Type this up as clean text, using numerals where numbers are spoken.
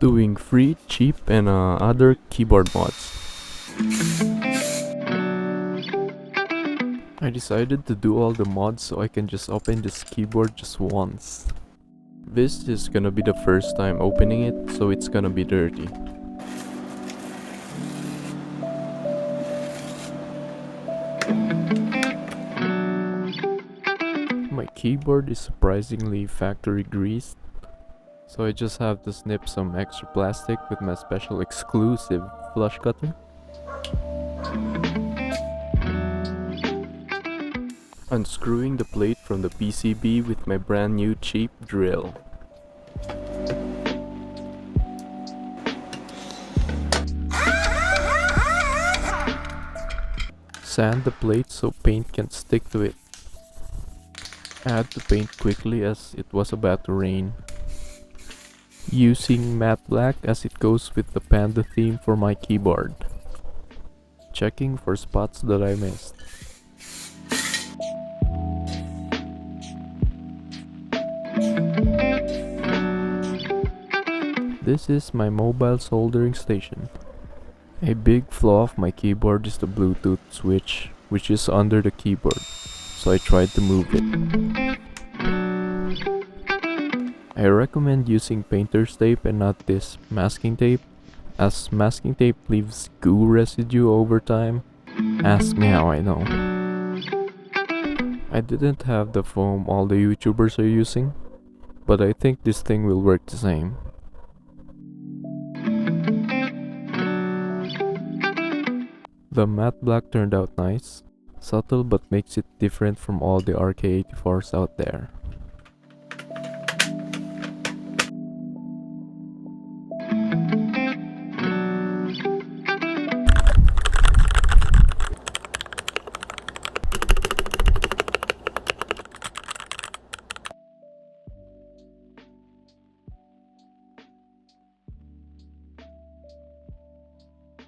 Doing free, cheap, and other keyboard mods. I decided to do all the mods so I can just open this keyboard just once. This is gonna be the first time opening it, so it's gonna be dirty. My keyboard is surprisingly factory greased, so I just have to snip some extra plastic with my special exclusive flush cutter. Unscrewing the plate from the PCB with my brand new cheap drill. Sand the plate so paint can stick to it. Add the paint quickly as it was about to rain. Using matte black as it goes with the panda theme for my keyboard. Checking for spots that I missed. This is my mobile soldering station. A big flaw of my keyboard is the Bluetooth switch, which is under the keyboard, so I tried to move it. I recommend using painter's tape and not this masking tape, as masking tape leaves goo residue over time. Ask me how I know. I didn't have the foam all the YouTubers are using, but I think this thing will work the same. The matte black turned out nice, subtle but makes it different from all the RK84s out there.